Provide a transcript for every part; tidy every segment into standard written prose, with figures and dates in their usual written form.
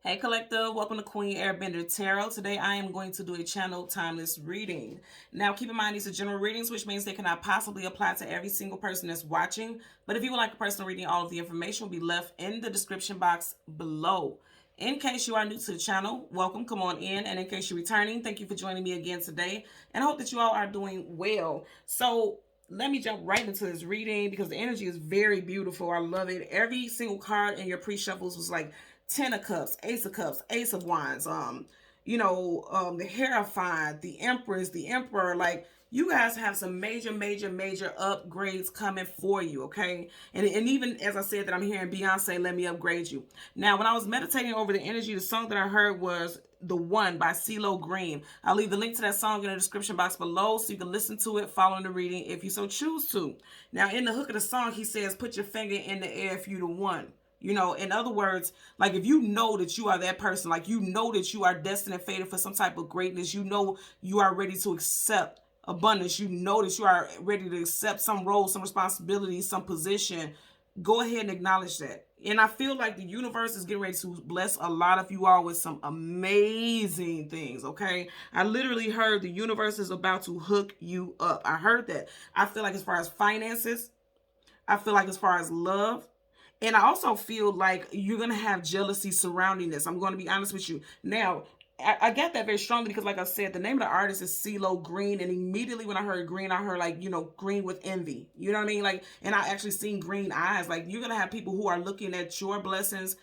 Hey Collective, welcome to Queen Airbender Tarot. Today I am going to do a channel timeless reading. Now keep in mind these are general readings, which means they cannot possibly apply to every single person that's watching. But if you would like a personal reading, all of the information will be left in the description box below. In case you are new to the channel, welcome, come on in. And in case you're returning, thank you for joining me again today. And I hope that you all are doing well. So let me jump right into this reading because the energy is very beautiful. I love it. Every single card in your pre-shuffles was like Ten of Cups, Ace of Cups, Ace of Wands, the Hierophant, the Empress, the Emperor. Like, you guys have some major upgrades coming for you, okay? And even as I said that I'm hearing Beyonce, let me upgrade you. Now, when I was meditating over the energy, the song that I heard was The One by CeeLo Green. I'll leave the link to that song in the description box below so you can listen to it following the reading if you so choose to. Now, in the hook of the song, he says, put your finger in the air if you the one. You know, in other words, like if you know that you are that person, like you know that you are destined and fated for some type of greatness, you know you are ready to accept abundance, you know that you are ready to accept some role, some responsibility, some position, go ahead and acknowledge that. And I feel like the universe is getting ready to bless a lot of you all with some amazing things, okay? I literally heard the universe is about to hook you up. I heard that. I feel like as far as finances, I feel like as far as love, and I also feel like you're going to have jealousy surrounding this. I'm going to be honest with you. Now, I got that very strongly because, like I said, the name of the artist is CeeLo Green. And immediately when I heard green, I heard, like, you know, green with envy. You know what I mean? Like, and I actually seen green eyes. Like, you're going to have people who are looking at your blessings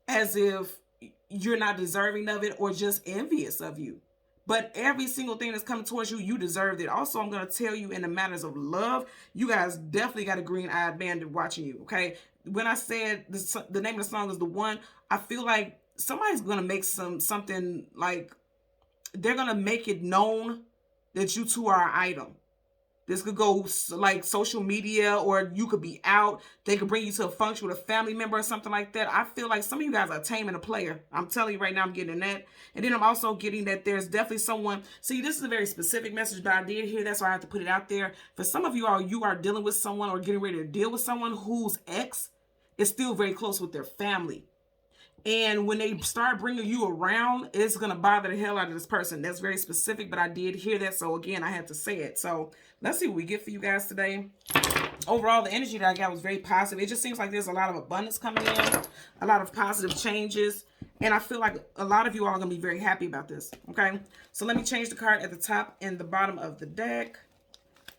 as if you're not deserving of it or just envious of you. But every single thing that's coming towards you, you deserved it. Also, I'm going to tell you in the matters of love, you guys definitely got a green-eyed bandit watching you, okay? When I said the name of the song is The One, I feel like somebody's going to make something like they're going to make it known that you two are an item. This could go like social media, or you could be out. They could bring you to a function with a family member or something like that. I feel like some of you guys are taming a player. I'm telling you right now, I'm getting that. And then I'm also getting that there's definitely someone. See, this is a very specific message, but I did hear that, so I have to put it out there. For some of you all, you are dealing with someone or getting ready to deal with someone whose ex is still very close with their family. And when they start bringing you around, it's going to bother the hell out of this person. That's very specific, but I did hear that. So again, I had to say it. So let's see what we get for you guys today. Overall, the energy that I got was very positive. It just seems like there's a lot of abundance coming in, a lot of positive changes. And I feel like a lot of you all are going to be very happy about this. Okay. So let me change the card at the top and the bottom of the deck.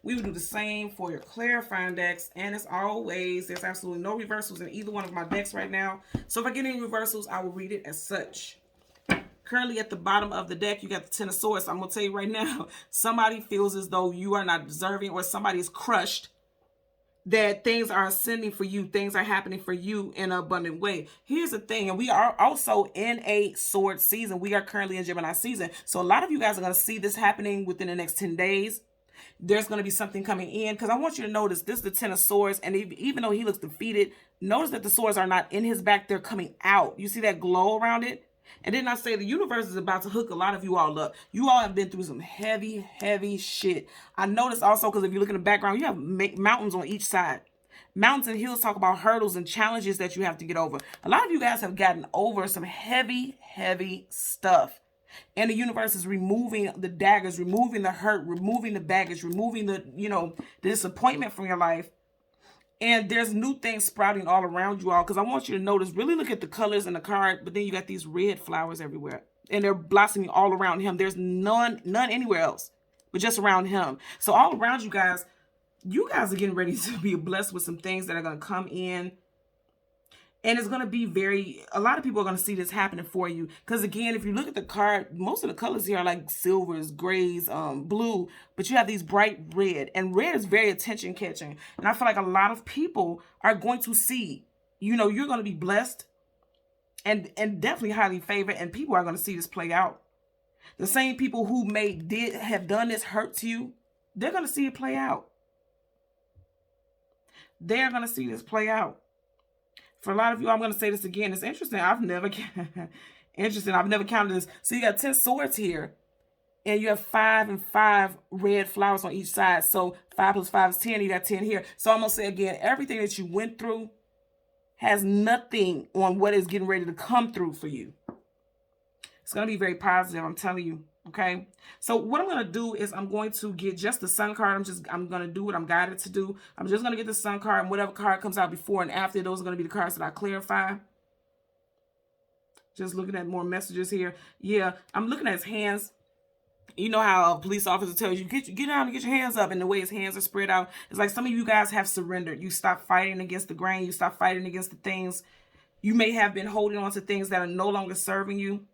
We will do the same for your clarifying decks. And as always, there's absolutely no reversals in either one of my decks right now. So if I get any reversals, I will read it as such. Currently at the bottom of the deck, you got the Ten of Swords. I'm going to tell you right now, somebody feels as though you are not deserving, or somebody is crushed that things are ascending for you. Things are happening for you in an abundant way. Here's the thing, and we are also in a sword season. We are currently in Gemini season. So a lot of you guys are going to see this happening within the next 10 days. There's going to be something coming in, because I want you to notice this is the Ten of Swords, and even though he looks defeated, notice that the swords are not in his back, they're coming out. You see that glow around it? And then I say the universe is about to hook a lot of you all up. You all have been through some heavy shit. I noticed also, because if you look in the background, you have mountains on each side. Mountains and hills talk about hurdles and challenges that you have to get over. A lot of you guys have gotten over some heavy stuff. And the universe is removing the daggers, removing the hurt, removing the baggage, removing the, the disappointment from your life. And there's new things sprouting all around you all. Because I want you to notice, really look at the colors in the card. But then you got these red flowers everywhere. And they're blossoming all around him. There's none anywhere else, but just around him. So all around you guys are getting ready to be blessed with some things that are going to come in. And it's going to be a lot of people are going to see this happening for you. Because again, if you look at the card, most of the colors here are like silvers, grays, blue. But you have these bright red. And red is very attention catching. And I feel like a lot of people are going to see, you're going to be blessed. And definitely highly favored. And people are going to see this play out. The same people who have done this hurt to you, they're going to see it play out. They're going to see this play out. For a lot of you, I'm going to say this again. It's interesting. I've never counted this. So you got 10 swords here. And you have 5 and 5 red flowers on each side. So 5 plus 5 is 10. You got 10 here. So I'm going to say again, everything that you went through has nothing on what is getting ready to come through for you. It's going to be very positive, I'm telling you. Okay, so what I'm going to do is I'm going to get just the sun card. I'm going to do what I'm guided to do. I'm just going to get the sun card, and whatever card comes out before and after, those are going to be the cards that I clarify. Just looking at more messages here. Yeah, I'm looking at his hands. You know how a police officer tells you, get down and get your hands up, and the way his hands are spread out. It's like some of you guys have surrendered. You stop fighting against the grain. You stop fighting against the things. You may have been holding on to things that are no longer serving you.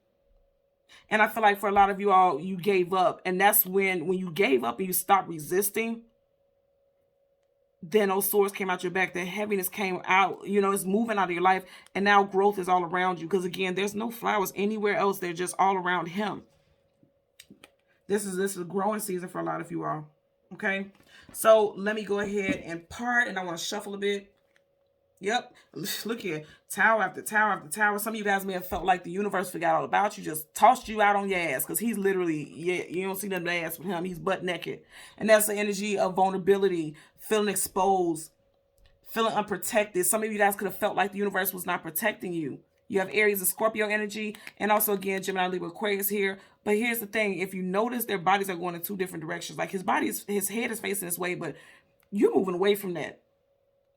And I feel like for a lot of you all, you gave up. And that's when you gave up and you stopped resisting, then those swords came out your back. The heaviness came out. You know, it's moving out of your life. And now growth is all around you. Because again, there's no flowers anywhere else. They're just all around him. This is a growing season for a lot of you all. Okay. So let me go ahead and part. And I want to shuffle a bit. Yep. Look here. Tower after tower after tower. Some of you guys may have felt like the universe forgot all about you. Just tossed you out on your ass. Because he's literally, yeah, you don't see nothing to ass with him. He's butt naked. And that's the energy of vulnerability. Feeling exposed. Feeling unprotected. Some of you guys could have felt like the universe was not protecting you. You have Aries and Scorpio energy. And also, again, Gemini, Libra, Aquarius here. But here's the thing. If you notice, their bodies are going in two different directions. Like his head is facing this way. But you're moving away from that.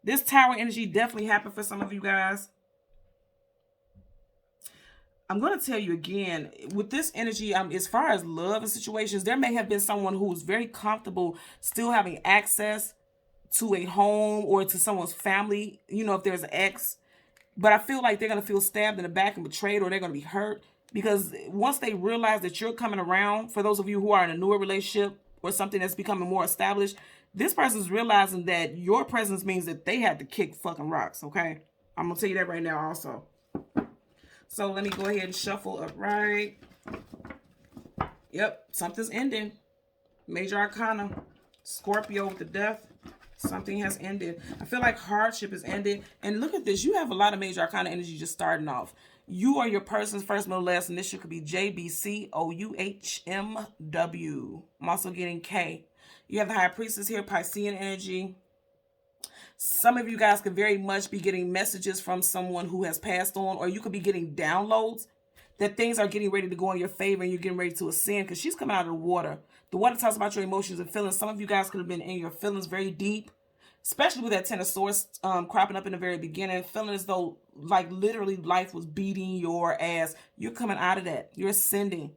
This tower energy definitely happened for some of you guys. I'm going to tell you again, with this energy, as far as love and situations, there may have been someone who was very comfortable still having access to a home or to someone's family, you know, if there's an ex. But I feel like they're going to feel stabbed in the back and betrayed, or they're going to be hurt. Because once they realize that you're coming around, for those of you who are in a newer relationship or something that's becoming more established, this person's realizing that your presence means that they had to kick fucking rocks, okay? I'm going to tell you that right now also. So let me go ahead and shuffle upright. Yep, something's ending. Major Arcana. Scorpio with the death. Something has ended. I feel like hardship has ended. And look at this. You have a lot of Major Arcana energy just starting off. You are your person's first, middle, last initial. Could be JBCOUHMW. I'm also getting K. You have the High Priestess here, Piscean energy. Some of you guys could very much be getting messages from someone who has passed on, or you could be getting downloads that things are getting ready to go in your favor and you're getting ready to ascend, because she's coming out of the water. The water talks about your emotions and feelings. Some of you guys could have been in your feelings very deep, especially with that Ten of Swords cropping up in the very beginning, feeling as though like literally life was beating your ass. You're coming out of that. You're ascending.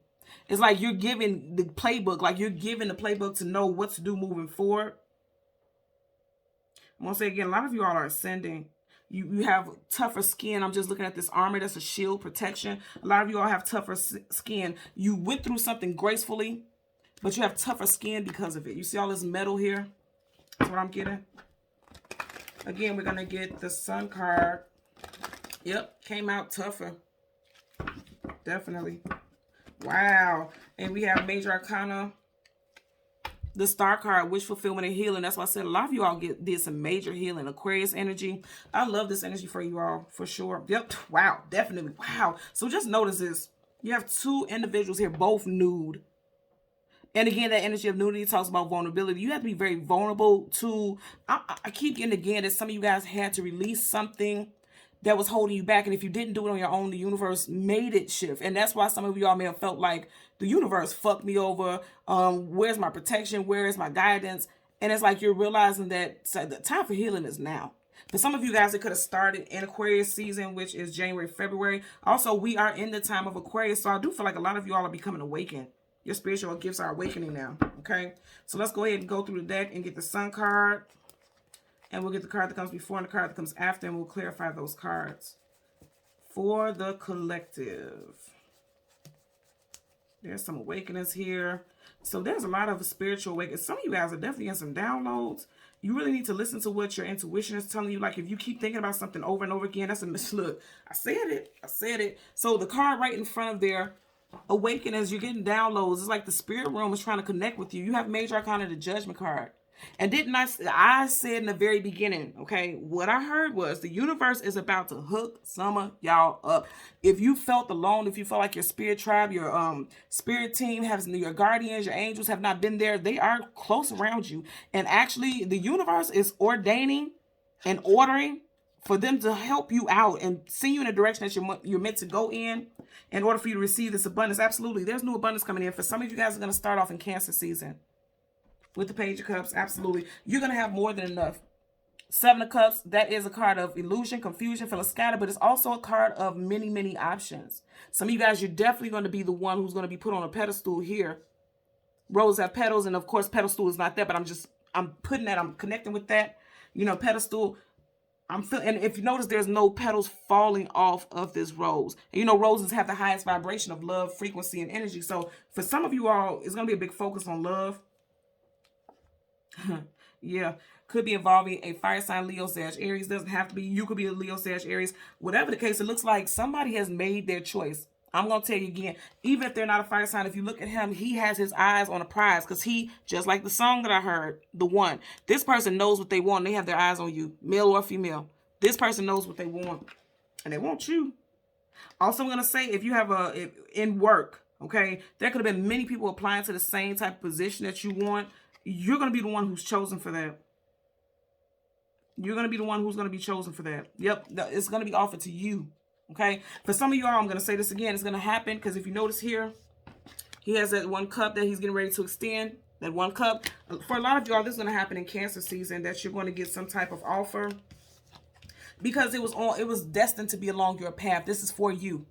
It's like you're giving the playbook, like you're giving the playbook to know what to do moving forward. I'm going to say again, a lot of you all are ascending. You have tougher skin. I'm just looking at this armor. That's a shield protection. A lot of you all have tougher skin. You went through something gracefully, but you have tougher skin because of it. You see all this metal here? That's what I'm getting. Again, we're going to get the Sun card. Yep, came out tougher. Definitely. Wow. And we have Major Arcana. The Star card, wish fulfillment and healing. That's why I said a lot of you all did some major healing. Aquarius energy. I love this energy for you all, for sure. Yep. Wow. Definitely. Wow. So just notice this. You have two individuals here, both nude. And again, that energy of nudity talks about vulnerability. You have to be very vulnerable to... I keep getting again that some of you guys had to release something that was holding you back. And if you didn't do it on your own, the universe made it shift. And that's why some of you all may have felt like the universe fucked me over. Where's my protection? Where is my guidance? And it's like you're realizing that the time for healing is now. For some of you guys, it could have started in Aquarius season, which is January, February. Also, we are in the time of Aquarius. So I do feel like a lot of you all are becoming awakened. Your spiritual gifts are awakening now. Okay. So let's go ahead and go through the deck and get the Sun card. And we'll get the card that comes before and the card that comes after, and we'll clarify those cards. For the collective. There's some awakenings here. So there's a lot of spiritual awakenings. Some of you guys are definitely in some downloads. You really need to listen to what your intuition is telling you. Like if you keep thinking about something over and over again, that's a mislook. I said it. I said it. So the card right in front of there, awakenings, you're getting downloads. It's like the spirit realm is trying to connect with you. You have Major Arcana, the Judgment card. And didn't I said in the very beginning, okay, what I heard was the universe is about to hook some of y'all up. If you felt alone, if you felt like your spirit tribe, your spirit team, your guardians, your angels have not been there, they are close around you. And actually, the universe is ordaining and ordering for them to help you out and send you in a direction that you're meant to go in. in order for you to receive this abundance. Absolutely. There's new abundance coming in. For some of you guys are going to start off in Cancer season with the Page of Cups. Absolutely. You're going to have more than enough. Seven of Cups, that is a card of illusion, confusion, feeling scattered, but it's also a card of many, many options. Some of you guys, you're definitely going to be the one who's going to be put on a pedestal here. Roses have petals, and of course, pedestal is not that, but I'm putting that, I'm connecting with that. You know, pedestal, I'm feeling, and if you notice, there's no petals falling off of this rose. And you know, roses have the highest vibration of love, frequency, and energy. So for some of you all, it's going to be a big focus on love. Yeah. Could be involving a fire sign, Leo, Sag, Aries. Doesn't have to be. You could be a Leo, Sag, Aries. Whatever the case, it looks like somebody has made their choice. I'm going to tell you again, even if they're not a fire sign, if you look at him, he has his eyes on a prize, because he, just like the song that I heard, the one, this person knows what they want. They have their eyes on you, male or female. This person knows what they want, and they want you. Also, I'm going to say, if you have in work, okay, there could have been many people applying to the same type of position that you want. You're going to be the one who's chosen for that. You're going to be the one who's going to be chosen for that. Yep, it's going to be offered to you. Okay, for some of y'all, I'm going to say this again. It's going to happen because if you notice here, he has that one cup that he's getting ready to extend. That one cup. For a lot of y'all, this is going to happen in Cancer season, that you're going to get some type of offer because it was destined to be along your path. This is for you.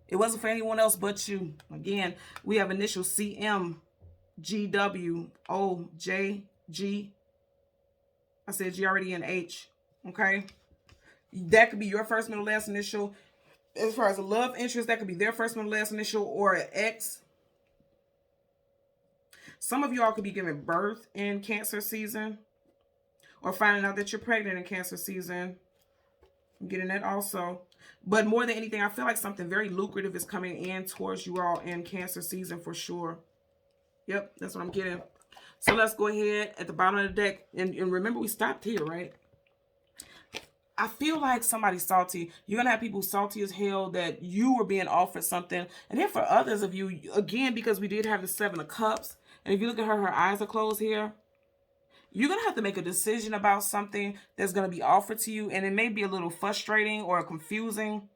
It wasn't for anyone else but you. Again, we have initial CM, GW, O, J, G. I said G already in H. Okay, that could be your first, middle, last initial. As far as a love interest, that could be their first, middle, last initial, or an ex. Some of y'all could be giving birth in Cancer season, or finding out that you're pregnant in Cancer season. I'm getting that also. But more than anything, I feel like something very lucrative is coming in towards you all in Cancer season for sure. Yep, that's what I'm getting. So let's go ahead at the bottom of the deck. And remember, we stopped here, right? I feel like somebody's salty. You're going to have people salty as hell that you were being offered something. And then for others of you, again, because we did have the Seven of Cups. And if you look at her eyes are closed here. You're going to have to make a decision about something that's going to be offered to you. And it may be a little frustrating or confusing.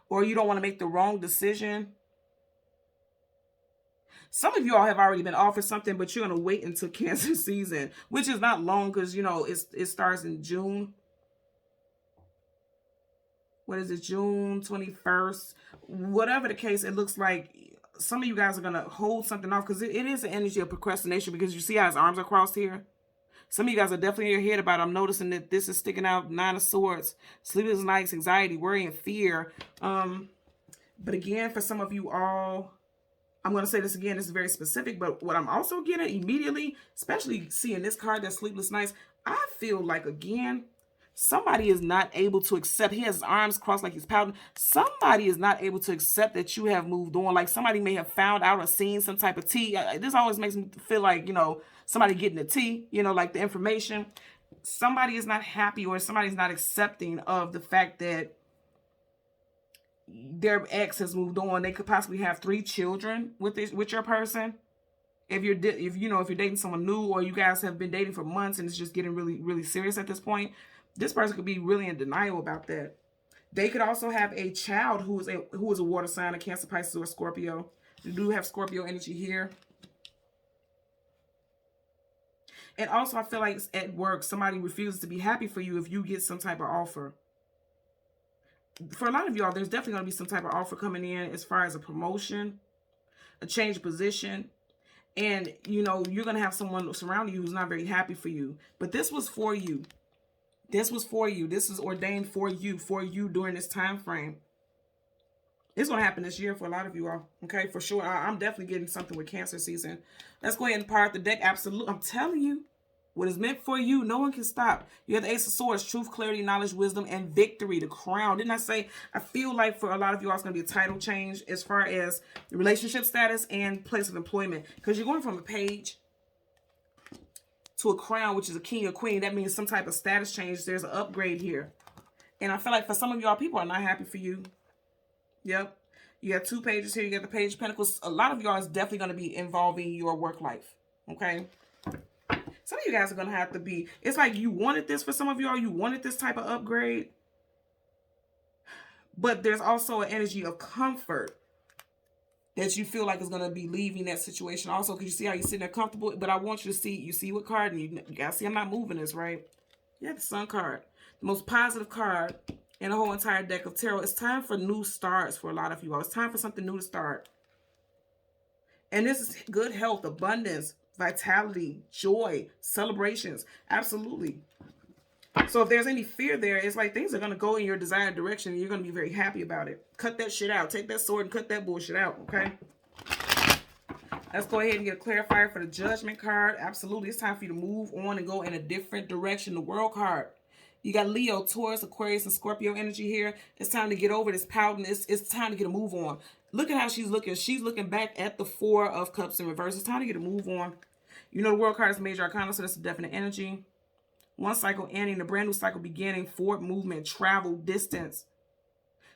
Or you don't want to make the wrong decision. Some of you all have already been offered something, but you're going to wait until Cancer season. Which is not long because, you know, it starts in June. What is it, June 21st? Whatever the case, it looks like some of you guys are going to hold something off because it is an energy of procrastination because you see how his arms are crossed here? Some of you guys are definitely in your head about it. I'm noticing that this is sticking out. 9 of Swords, sleepless nights, anxiety, worry, and fear. But again, for some of you all, I'm going to say this again. This is very specific, but what I'm also getting immediately, especially seeing this card, that sleepless nights, I feel like, again, somebody is not able to accept. He has his arms crossed like he's pouting. Somebody is not able to accept that you have moved on. Like somebody may have found out or seen some type of tea. This always makes me feel like, you know, somebody getting the tea, you know, like the information. Somebody is not happy or somebody's not accepting of the fact that their ex has moved on. They could possibly have 3 children with your person. If you're dating someone new or you guys have been dating for months and it's just getting really, really serious at this point, this person could be really in denial about that. They could also have a child who is a water sign, a Cancer, Pisces, or Scorpio. You do have Scorpio energy here. And also, I feel like at work, somebody refuses to be happy for you if you get some type of offer. For a lot of y'all, there's definitely going to be some type of offer coming in as far as a promotion, a change of position. And, you know, you're going to have someone surrounding you who's not very happy for you. But this was for you. This was for you. This is ordained for you during this time frame. It's going to happen this year for a lot of you all. Okay, for sure. I'm definitely getting something with Cancer season. Let's go ahead and part the deck. Absolutely. I'm telling you, what is meant for you, no one can stop. You have the Ace of Swords, truth, clarity, knowledge, wisdom, and victory, the crown. Didn't I say, I feel like for a lot of you all, it's going to be a title change as far as relationship status and place of employment. Because you're going from a page to a crown, which is a king or queen. That means some type of status change. There's an upgrade here. And I feel like for some of y'all, people are not happy for you. Yep. You got 2 pages here. You got the Page of Pentacles. A lot of y'all is definitely going to be involving your work life. Okay. Some of you guys are going to have to be, it's like you wanted this for some of y'all. You wanted this type of upgrade. But there's also an energy of comfort that you feel like is going to be leaving that situation also, because you see how you're sitting there comfortable. But I want you to see, you see what card, and you got to see I'm not moving this, right? Yeah, the Sun card. The most positive card in the whole entire deck of tarot. It's time for new starts for a lot of you all. It's time for something new to start. And this is good health, abundance, vitality, joy, celebrations. Absolutely. So if there's any fear there, it's like things are going to go in your desired direction and you're going to be very happy about it. Cut that shit out. Take that sword and cut that bullshit out, okay? Let's go ahead and get a clarifier for the Judgment card. Absolutely. It's time for you to move on and go in a different direction. The World card. You got Leo, Taurus, Aquarius, and Scorpio energy here. It's time to get over this pouting. It's time to get a move on. Look at how she's looking. She's looking back at the Four of Cups in reverse. It's time to get a move on. You know the World card is major arcana, so that's a definite energy. One cycle ending, a brand new cycle beginning, forward movement, travel, distance.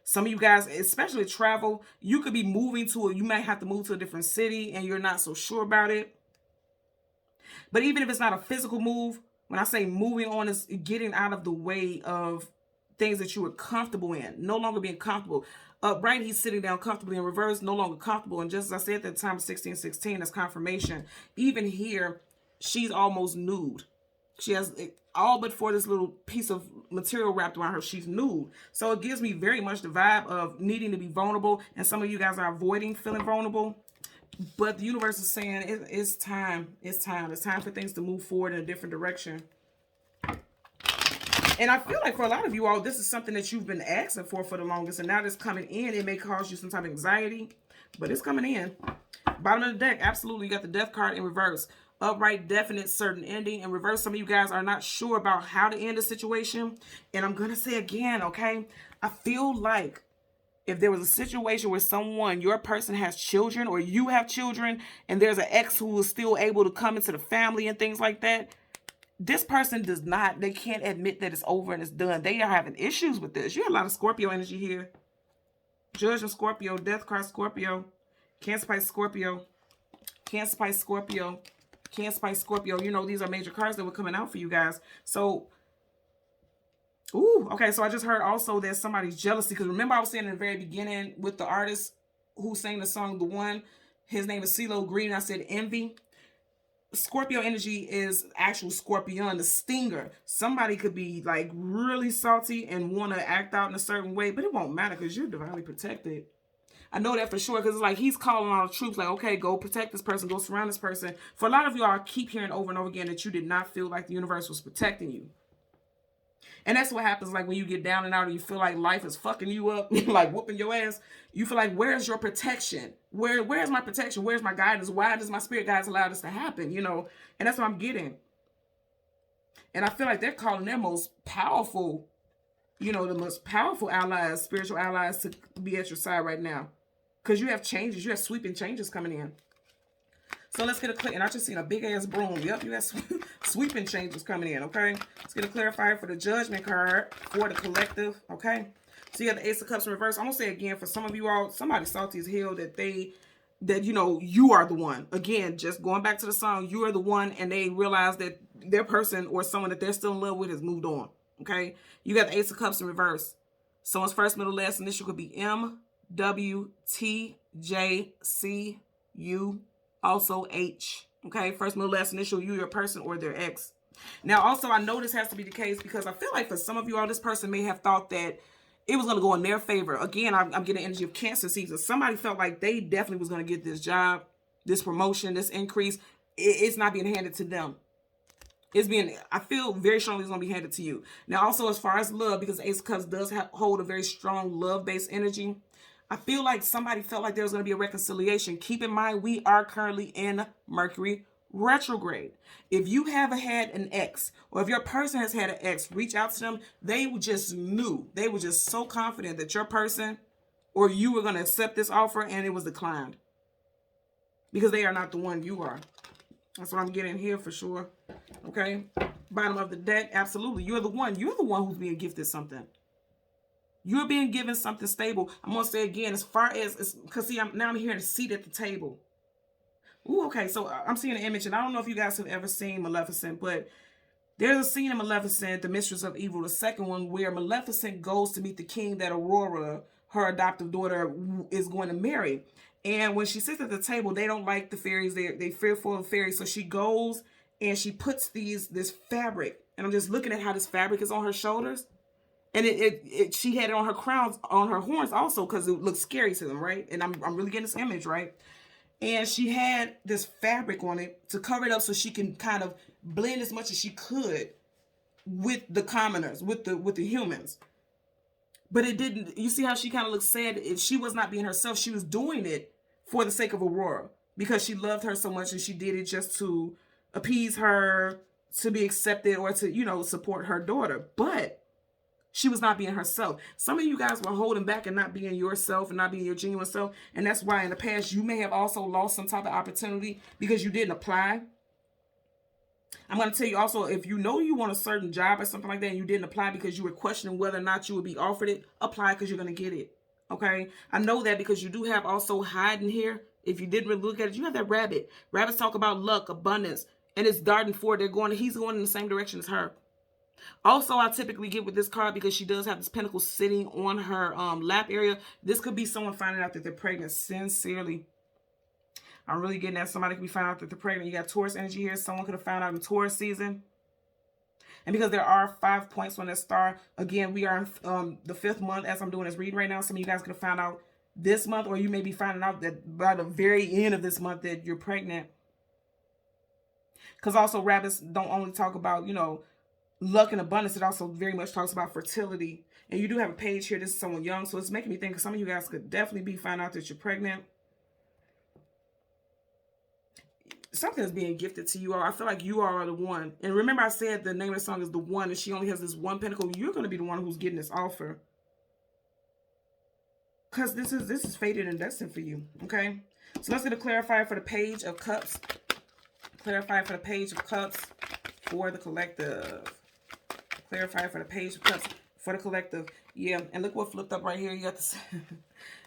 Some of you guys, especially travel, you could be moving to, you might have to move to a different city and you're not so sure about it. But even if it's not a physical move, when I say moving on, is getting out of the way of things that you were comfortable in, no longer being comfortable. Upright, he's sitting down comfortably. In reverse, no longer comfortable. And just as I said at the time of 1616, that's confirmation. Even here, she's almost nude. She has all but for this little piece of material wrapped around her. She's nude. So it gives me very much the vibe of needing to be vulnerable. And some of you guys are avoiding feeling vulnerable. But the universe is saying it's time. It's time. It's time for things to move forward in a different direction. And I feel like for a lot of you all, this is something that you've been asking for the longest. And now that's coming in. It may cause you some type of anxiety. But it's coming in. Bottom of the deck. Absolutely. You got the Death card in reverse. Upright, definite, certain ending. In reverse, some of you guys are not sure about how to end a situation. And I'm going to say again, okay? I feel like if there was a situation where someone, your person has children or you have children and there's an ex who is still able to come into the family and things like that, this person does not, they can't admit that it's over and it's done. They are having issues with this. You have a lot of Scorpio energy here. Judgment, Scorpio, Death card, Scorpio, Cancer, Pisces, Scorpio, Cancer, Pisces, Scorpio, Cancer, Pisces, Scorpio. You know, these are major cards that were coming out for you guys. So, ooh, okay. So I just heard also that somebody's jealousy. Because remember I was saying in the very beginning with the artist who sang the song, The One, his name is CeeLo Green. I said envy. Scorpio energy is actual scorpion, the stinger. Somebody could be like really salty and want to act out in a certain way, but it won't matter because you're divinely protected. I know that for sure because it's like he's calling all the troops like, okay, go protect this person, go surround this person. For a lot of you, I keep hearing over and over again that you did not feel like the universe was protecting you. And that's what happens like when you get down and out and you feel like life is fucking you up, like whooping your ass. You feel like, where's your protection? Where's my protection? Where's my guidance? Why does my spirit guides allow this to happen? You know, and that's what I'm getting. And I feel like they're calling their most powerful, you know, the most powerful allies, spiritual allies to be at your side right now. Because you have changes. You have sweeping changes coming in. So let's get a clear. And I just seen a big ass broom. Yep, you have sweeping changes coming in, okay? Let's get a clarifier for the Judgment card for the collective, okay? So you got the Ace of Cups in reverse. I'm going to say again, for some of you all, somebody salty as hell that you know, you are the one. Again, just going back to the song, you are the one, and they realize that their person or someone that they're still in love with has moved on, okay? You got the Ace of Cups in reverse. Someone's first, middle, last initial could be M, W, T, J, C, U, also H. Okay, first, middle, last initial, you, your person, or their ex. Now, also, I know this has to be the case because I feel like for some of you all, this person may have thought that it was going to go in their favor. Again, I'm getting energy of Cancer season. Somebody felt like they definitely was going to get this job, this promotion, this increase. It's not being handed to them. I feel very strongly it's going to be handed to you. Now, also, as far as love, because Ace of Cups does hold a very strong love-based energy, I feel like somebody felt like there was going to be a reconciliation. Keep in mind, we are currently in Mercury retrograde. If you have had an ex, or if your person has had an ex, reach out to them. They just knew. They were just so confident that your person or you were going to accept this offer, and it was declined. Because they are not the one, you are. That's what I'm getting here for sure. Okay? Bottom of the deck, absolutely. You're the one. You're the one who's being gifted something. You're being given something stable. I'm going to say again, as far as, because see, now I'm hearing a seat at the table. Ooh, okay, so I'm seeing an image, and I don't know if you guys have ever seen Maleficent, but there's a scene in Maleficent, the Mistress of Evil, the second one, where Maleficent goes to meet the king that Aurora, her adoptive daughter, is going to marry. And when she sits at the table, they don't like the fairies. They fearful of fairies. So she goes and she puts this fabric. And I'm just looking at how this fabric is on her shoulders. And she had it on her crowns, on her horns also, because it looks scary to them, right? And I'm really getting this image, right? And she had this fabric on it to cover it up so she can kind of blend as much as she could with the commoners, with the humans. But it didn't. You see how she kind of looks sad? If she was not being herself, she was doing it for the sake of Aurora because she loved her so much, and she did it just to appease her, to be accepted, or to, you know, support her daughter. But she was not being herself. Some of you guys were holding back and not being yourself and not being your genuine self. And that's why in the past you may have also lost some type of opportunity because you didn't apply. I'm going to tell you also, if you know you want a certain job or something like that and you didn't apply because you were questioning whether or not you would be offered it, apply because you're going to get it. Okay? I know that because you do have also hiding here. If you didn't really look at it, you have that rabbit. Rabbits talk about luck, abundance, and it's darting forward. He's going in the same direction as her. Also, I typically get with this card because she does have this pentacle sitting on her lap area. This could be someone finding out that they're pregnant sincerely. I'm really getting at somebody could be finding out that they're pregnant. You got Taurus energy here. Someone could have found out in Taurus season. And because there are 5 points on that star, again, we are in the 5th month as I'm doing this reading right now. Some of you guys could have found out this month, or you may be finding out that by the very end of this month that you're pregnant. Because also rabbits don't only talk about, you know, luck and abundance. It also very much talks about fertility. And you do have a page here. This is someone young. So it's making me think some of you guys could definitely be finding out that you're pregnant. Something is being gifted to you all. I feel like you are the one. And remember I said the name of the song is The One, and she only has this one pentacle. You're going to be the one who's getting this offer. Because this is fated and destined for you. Okay? So let's get a clarifier for the Page of Cups. Clarifier for the Page of Cups for the collective. Clarifier for the Page of Cups for the collective. Yeah, and look what flipped up right here. You got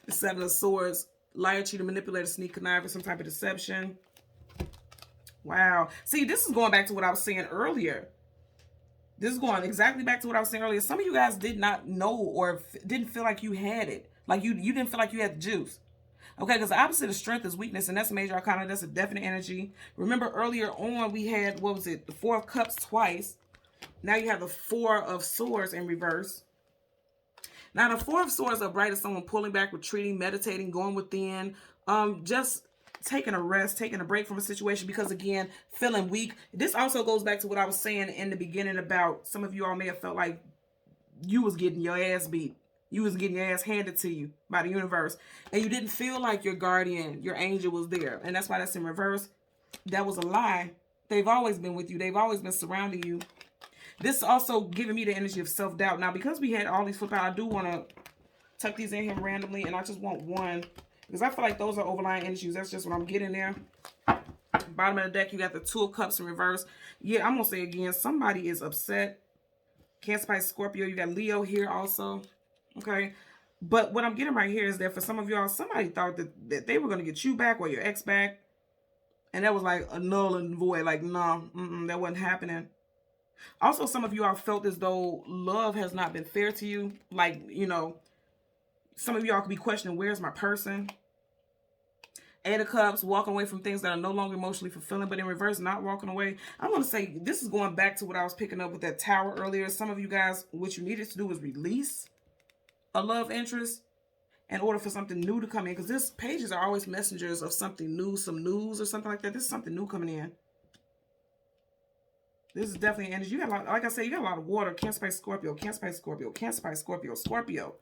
the Seven of Swords. Liar, cheater, manipulator, sneak, conniver, some type of deception. Wow. See, this is going back to what I was saying earlier. This is going exactly back to what I was saying earlier. Some of you guys did not know or didn't feel like you had it. Like you didn't feel like you had the juice. Okay, because the opposite of strength is weakness, and that's major arcana. That's a definite energy. Remember earlier on we had, what was it, the Four of Cups twice. Now you have the Four of Swords in reverse. Now the Four of Swords upright is someone pulling back, retreating, meditating, going within, just taking a rest, taking a break from a situation because, again, feeling weak. This also goes back to what I was saying in the beginning about some of you all may have felt like you was getting your ass beat. You was getting your ass handed to you by the universe. And you didn't feel like your guardian, your angel was there. And that's why that's in reverse. That was a lie. They've always been with you. They've always been surrounding you. This also giving me the energy of self-doubt. Now, because we had all these flip out, I do want to tuck these in here randomly. And I just want one. Because I feel like those are overlying energies. That's just what I'm getting there. Bottom of the deck, you got the Two of Cups in reverse. Yeah, I'm going to say again, somebody is upset. Cancer, Pisces, Scorpio. You got Leo here also. Okay. But what I'm getting right here is that for some of y'all, somebody thought that they were going to get you back or your ex back. And that was like a null and void. Like, no, that wasn't happening. Also, some of you all felt as though love has not been fair to you. Like, you know, some of y'all could be questioning, where's my person? Eight of Cups, walking away from things that are no longer emotionally fulfilling, but in reverse, not walking away. I want to say this is going back to what I was picking up with that Tower earlier. Some of you guys, what you needed to do was release a love interest in order for something new to come in. Because this pages are always messengers of something new, some news or something like that. This is something new coming in. This is definitely energy. You got a lot, like I said, you got a lot of water. Cancer, Pisces, Scorpio, Cancer, Pisces, Scorpio, Cancer, Pisces, Scorpio, Scorpio.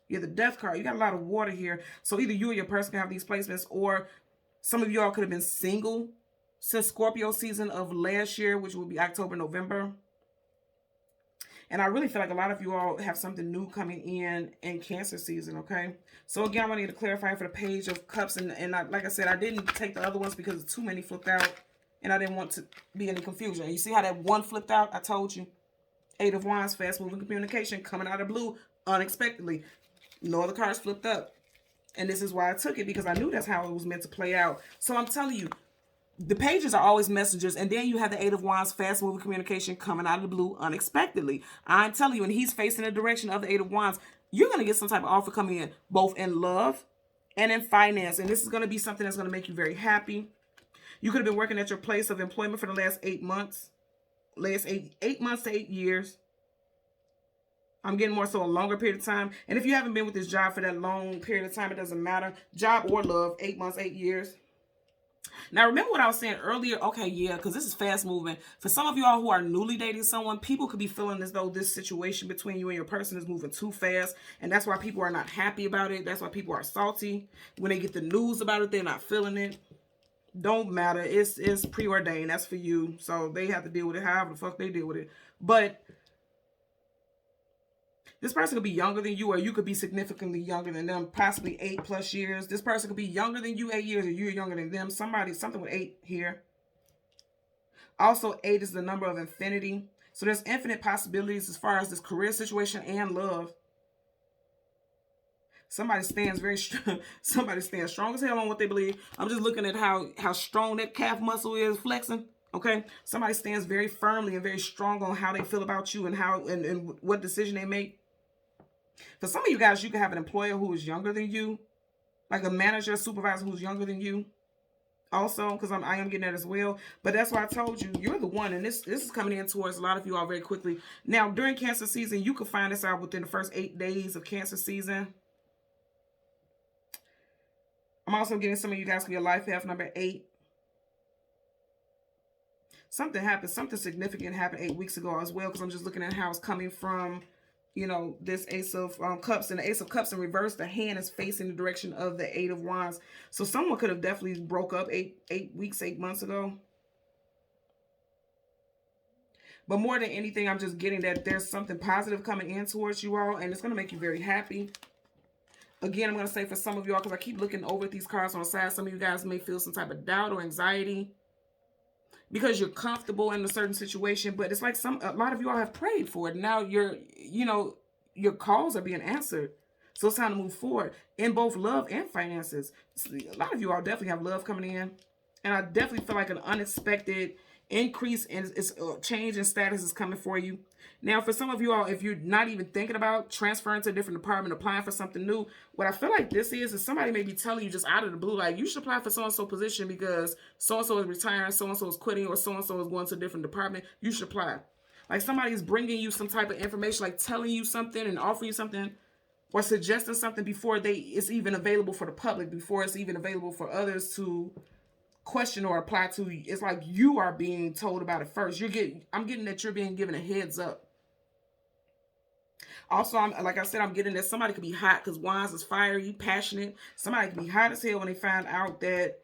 You have the Death card. You got a lot of water here. So either you or your person can have these placements, or some of y'all could have been single since Scorpio season of last year, which will be October, November. And I really feel like a lot of you all have something new coming in Cancer season, okay? So again, I need to clarify for the Page of Cups. And like I said, I didn't take the other ones because too many flipped out. And I didn't want to be any confusion. You see how that one flipped out? I told you. Eight of Wands, fast-moving communication, coming out of blue unexpectedly. No other cards flipped up. And this is why I took it, because I knew that's how it was meant to play out. So I'm telling you, the pages are always messengers. And then you have the Eight of Wands, fast-moving communication, coming out of the blue unexpectedly. I'm telling you, and he's facing the direction of the Eight of Wands. You're going to get some type of offer coming in, both in love and in finance. And this is going to be something that's going to make you very happy. You could have been working at your place of employment for the last 8 months. Last eight months to 8 years. I'm getting more so a longer period of time. And if you haven't been with this job for that long period of time, it doesn't matter. Job or love, 8 months, 8 years. Now, remember what I was saying earlier? Okay, yeah, because this is fast moving. For some of y'all who are newly dating someone, people could be feeling as though this situation between you and your person is moving too fast. And that's why people are not happy about it. That's why people are salty. When they get the news about it, they're not feeling it. Don't matter. It's preordained. That's for you. So they have to deal with it however the fuck they deal with it. But this person could be younger than you, or you could be significantly younger than them, possibly 8+ years. This person could be younger than you 8 years, or you're younger than them. Something with 8 here. Also, 8 is the number of infinity. So there's infinite possibilities as far as this career situation and love. Somebody stands very strong. Somebody stands strong as hell on what they believe. I'm just looking at how strong that calf muscle is flexing. Okay, somebody stands very firmly and very strong on how they feel about you and how and what decision they make. For some of you guys, you can have an employer who is younger than you, like a manager, supervisor who's younger than you. Also, because I am getting that as well. But that's why I told you, you're the one. And this is coming in towards a lot of you all very quickly. Now, during Cancer season, you can find this out within the first 8 days of Cancer season. I'm also getting some of you guys for your life path number 8. Something happened. Something significant happened 8 weeks ago as well, because I'm just looking at how it's coming from, you know, this Ace of Cups. And the Ace of Cups in reverse, the hand is facing the direction of the 8 of Wands. So someone could have definitely broke up 8 weeks, 8 months ago. But more than anything, I'm just getting that there's something positive coming in towards you all, and it's going to make you very happy. Again, I'm going to say for some of y'all, because I keep looking over at these cards on the side, some of you guys may feel some type of doubt or anxiety because you're comfortable in a certain situation, but it's like a lot of you all have prayed for it. Now your calls are being answered. So it's time to move forward in both love and finances. A lot of you all definitely have love coming in. And I definitely feel like an unexpected increase in change in status is coming for you. Now, for some of you all, if you're not even thinking about transferring to a different department, applying for something new, what I feel like this is somebody may be telling you just out of the blue, like, you should apply for so-and-so position because so-and-so is retiring, so-and-so is quitting, or so-and-so is going to a different department. You should apply. Like somebody's bringing you some type of information, like telling you something and offering you something or suggesting something before it's even available for the public, before it's even available for others to question or apply to. It's like you are being told about it first. I'm getting that you're being given a heads up. Also, like I said, I'm getting that somebody could be hot because Wands is fiery, passionate. Somebody could be hot as hell when they find out that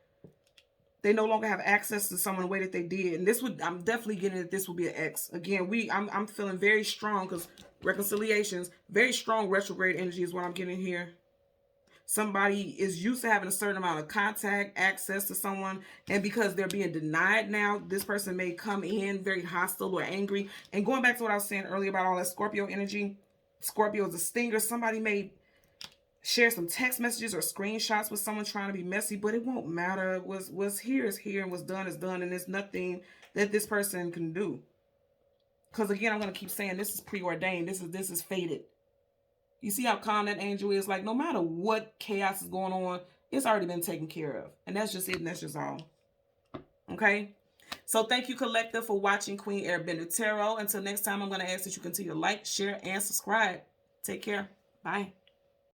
they no longer have access to someone the way that they did. And I'm definitely getting that this will be an ex. Again, I'm feeling very strong because reconciliations, very strong retrograde energy is what I'm getting here. Somebody is used to having a certain amount of contact, access to someone, and because they're being denied now, this person may come in very hostile or angry. And going back to what I was saying earlier about all that Scorpio energy, Scorpio is a stinger. Somebody may share some text messages or screenshots with someone trying to be messy, but it won't matter. What's here is here, and what's done is done, and there's nothing that this person can do. Because again, I'm going to keep saying this is preordained. This is fated. You see how calm that angel is? Like, no matter what chaos is going on, it's already been taken care of. And that's just it, and that's just all. Okay? So thank you, collective, for watching Queen Airbender Tarot. Until next time, I'm going to ask that you continue to like, share, and subscribe. Take care. Bye.